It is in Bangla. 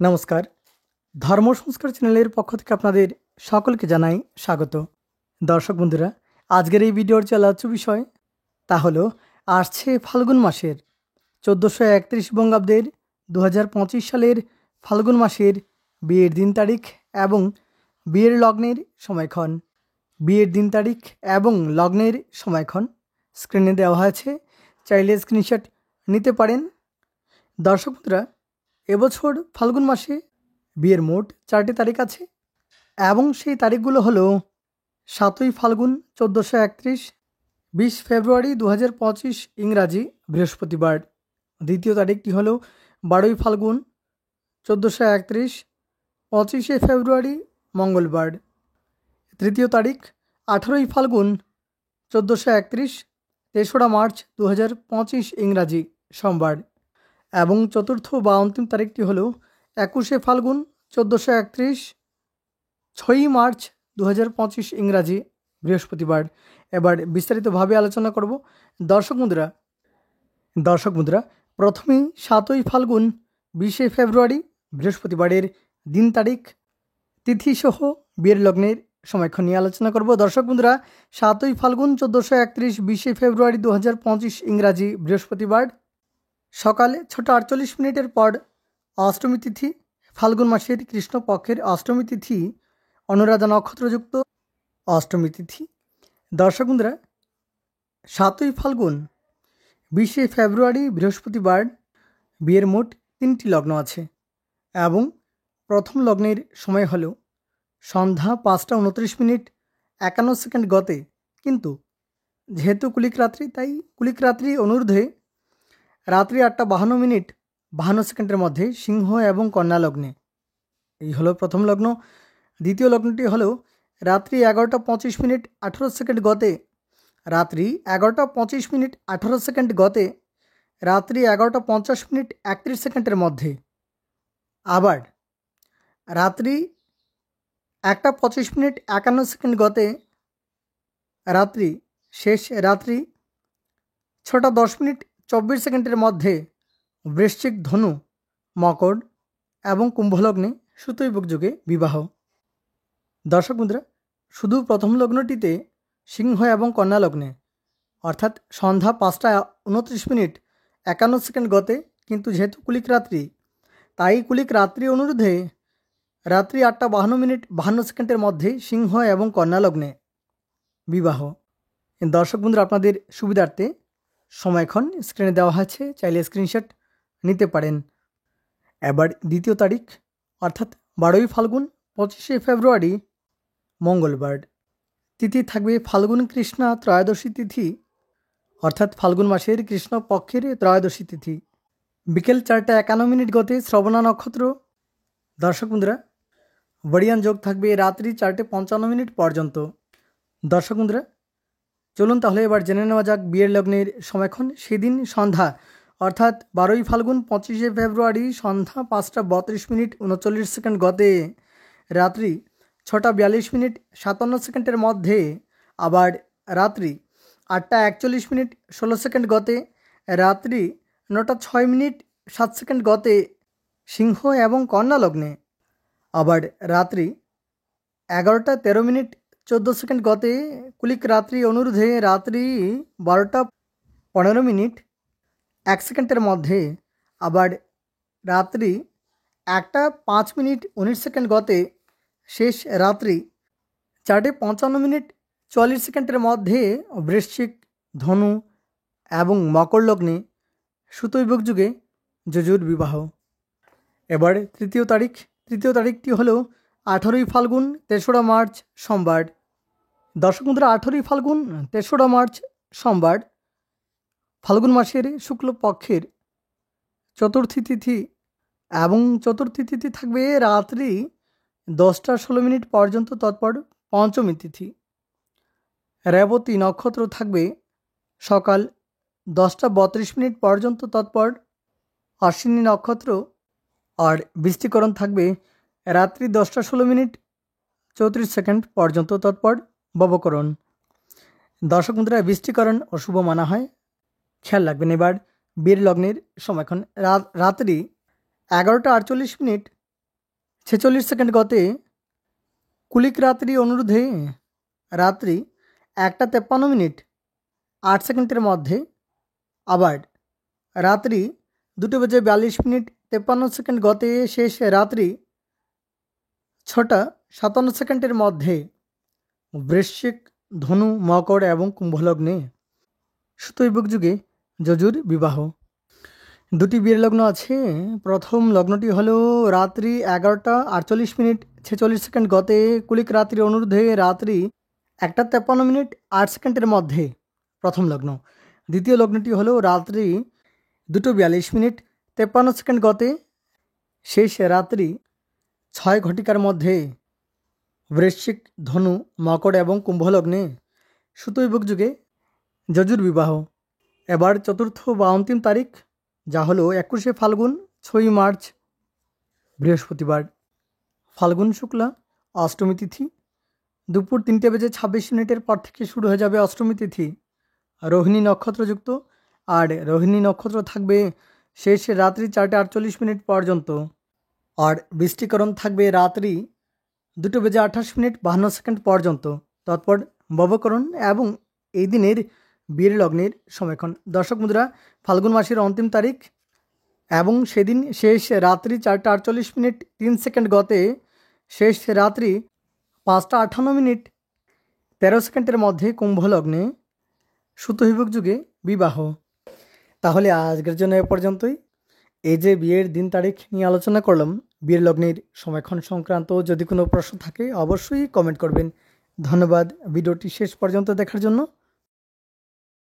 নমস্কার। ধর্ম সংস্কার চ্যানেলের পক্ষ থেকে আপনাদের সকলকে জানাই স্বাগত। দর্শক বন্ধুরা, আজকের এই ভিডিওর যে আলোচ্য বিষয় তা হলো আসছে ফাল্গুন মাসের 1431 বঙ্গাব্দের 2025 সালের ফাল্গুন মাসের বিয়ের দিন তারিখ এবং বিয়ের লগ্নের সময়ক্ষণ। বিয়ের দিন তারিখ এবং লগ্নের সময়ক্ষণ স্ক্রিনে দেওয়া হয়েছে, চাইলে স্ক্রিনশট নিতে পারেন। দর্শক বন্ধুরা, এবছর ফাল্গুন মাসে বিয়ের মোট 4টি তারিখ আছে এবং সেই তারিখগুলো হলো 7ই ফাল্গুন 1431, 20 ফেব্রুয়ারি 2025 ইংরাজি বৃহস্পতিবার। দ্বিতীয় তারিখটি হলো 12ই ফাল্গুন 1431, 25শে ফেব্রুয়ারি মঙ্গলবার। তৃতীয় তারিখ 18ই ফাল্গুন 1431, 3রা মার্চ 2025 ইংরাজি সোমবার। এবং চতুর্থ বা অন্তিম তারিখটি হলো 21শে ফাল্গুন 1431, 6ই মার্চ 2025 ইংরাজি বৃহস্পতিবার। এবার বিস্তারিতভাবে আলোচনা করব। দর্শক বন্ধুরা, প্রথমেই 7ই ফাল্গুন 20শে ফেব্রুয়ারি বৃহস্পতিবারের দিন তারিখ, তিথিসহ বিয়ের লগ্নের সময়ক্ষণ নিয়ে আলোচনা করব। দর্শক বন্ধুরা, 7ই ফাল্গুন 1431, 20শে ফেব্রুয়ারি 2025 ইংরাজি বৃহস্পতিবার সকাল 6:48 পর অষ্টমী তিথি। ফাল্গুন মাসের কৃষ্ণপক্ষের অষ্টমী তিথি অনুরাধা নক্ষত্রযুক্ত অষ্টমী তিথি। দর্শক বন্ধুরা, 7ই ফাল্গুন 20শে ফেব্রুয়ারি বৃহস্পতিবার বিয়ের মোট 3টি লগ্ন আছে এবং প্রথম লগ্নের সময় হলো সন্ধ্যা 5:29 গতে, কিন্তু যেহেতু কুলিক রাত্রি তাই কুলিক রাত্রি অনুর্ধে রাত্রি 8:52 মধ্যে সিংহ এবং কন্যা লগ্নে। এই হলো প্রথম লগ্ন। দ্বিতীয় লগ্নটি হলো রাত্রি 11:25 গতে, রাত্রি 11:25 গতে, রাত্রি 11:50 মধ্যে, আবার রাত্রি 1:25 গতে, রাত্রি শেষ রাত্রি 6:10 মধ্যে বৃশ্চিক, ধনু, মকর এবং কুম্ভলগ্নে সুতৈবক যুগে বিবাহ। দর্শক বন্ধুরা, শুধু প্রথম লগ্নটিতে সিংহ এবং কন্যা লগ্নে অর্থাৎ সন্ধ্যা 5:29 গতে, কিন্তু যেহেতু কুলিক রাত্রি তাই কুলিক রাত্রি অনুরোধে রাত্রি 8:52 মধ্যে সিংহ এবং কন্যা লগ্নে বিবাহ। দর্শক বন্ধুরা, আপনাদের সুবিধার্থে সময়ক্ষণ স্ক্রিনে দেওয়া হয়েছে, চাইলে স্ক্রিনশট নিতে পারেন। এবার দ্বিতীয় তারিখ অর্থাৎ 12ই ফাল্গুন 25শে ফেব্রুয়ারি মঙ্গলবার। তিথি থাকবে ফাল্গুন কৃষ্ণা ত্রয়োদশী তিথি, অর্থাৎ ফাল্গুন মাসের কৃষ্ণ পক্ষের ত্রয়োদশী তিথি। বিকেল 4:51 গতে শ্রবণা নক্ষত্র। দর্শক বন্ধুরা, বড়িয়ান যোগ থাকবে রাত্রি 4:55 পর্যন্ত। দর্শক বন্ধুরা, চলুন তাহলে এবার জেনে নেওয়া যাক বিয়ের লগ্নের সময়ক্ষণ। সেদিন সন্ধ্যা অর্থাৎ 12ই ফাল্গুন 25শে ফেব্রুয়ারি সন্ধ্যা 5:32 গতে, রাত্রি 6:42 মধ্যে, আবার রাত্রি 8:41 গতে, রাত্রি 9:06 গতে সিংহ এবং কন্যা লগ্নে, আবার রাত্রি 11:13 গতে কুলিক রাত্রি অনুরোধে রাত্রি 12:15 মধ্যে, আবার রাত্রি 1:05 গতে শেষ রাত্রি 4:55 মধ্যে বৃশ্চিক, ধনু এবং মকর লগ্নে সুতৈবক যুগে যজুর বিবাহ। এবার তৃতীয় তারিখটি হলো 18ই ফাল্গুন 3রা মার্চ সোমবার। দর্শক বন্ধুরা, 18ই ফাল্গুন 3রা মার্চ সোমবার ফাল্গুন মাসের শুক্লপক্ষের চতুর্থী তিথি এবং চতুর্থী তিথি থাকবে রাত্রি 10:16 পর্যন্ত তৎপর পঞ্চমী তিথি। রেবতী নক্ষত্র থাকবে সকাল 10:32 পর্যন্ত তৎপর অশ্বিনী নক্ষত্র, আর বৃষ্টিকরণ থাকবে রাত্রি 10:16 পর্যন্ত তৎপর ববকরণ। দর্শক বন্ধুরা, বৃষ্টিকরণ অশুভ মানা হয়, খেয়াল রাখবেন। এবার বিয়ের লগ্নের সময়ক্ষণ রাত্রি 11:48 46 গতে কুলিক রাত্রি অনুরোধে রাত্রি 1:53 8 আবার রাত্রি 2:42 গতে শেষ রাত্রি 6:57 বৃশ্চিক, ধনু, মকর এবং কুম্ভলগ্নে শতৈবক যুগে যজুর বিবাহ। দুটি বিয়ের লগ্ন আছে। প্রথম লগ্নটি হলো রাত্রি 11:48 গতে কুলিক রাত্রি অনুরোধে রাত্রি 1:53 প্রথম লগ্ন। দ্বিতীয় লগ্নটি হলো রাত্রি 2:42 গতে শেষ রাত্রি 6 বৃশ্চিক, ধনু, মকর এবং কুম্ভলগ্নে শতৈবক যুগে যজুর বিবাহ। এবার চতুর্থ বা অন্তিম তারিখ, যা হলো 21 ফাল্গুন 6 মার্চ বৃহস্পতিবার। ফাল্গুন শুক্লা অষ্টমী তিথি দুপুর 3:26 পর থেকে শুরু হয়ে যাবে অষ্টমী তিথি। রোহিণী নক্ষত্রযুক্ত, আর রোহিণী নক্ষত্র থাকবে শেষ রাত্রি 4:48 পর্যন্ত। আর বৃষ্টিকরণ থাকবে রাত্রি 2:28 পর্যন্ত। তৎপর ববকরণ এবং এই দিনের বীর লগ্নের সময়ক্ষণ। দর্শক বন্ধুরা, ফাল্গুন মাসের অন্তিম তারিখ এবং সেদিন শেষ রাত্রি 4:48 গতে শেষ রাত্রি 5:58 কুম্ভলগ্নে শতৈবক যুগে বিবাহ। তাহলে আজকের জন্য এ পর্যন্তই। এই যে বিয়ের দিন তারিখ নিয়ে আলোচনা করলাম, বিয়ের লগ্নের সময়ক্ষণ সংক্রান্ত যদি কোনো প্রশ্ন থাকে অবশ্যই কমেন্ট করবেন। ধন্যবাদ ভিডিওটি শেষ পর্যন্ত দেখার জন্য।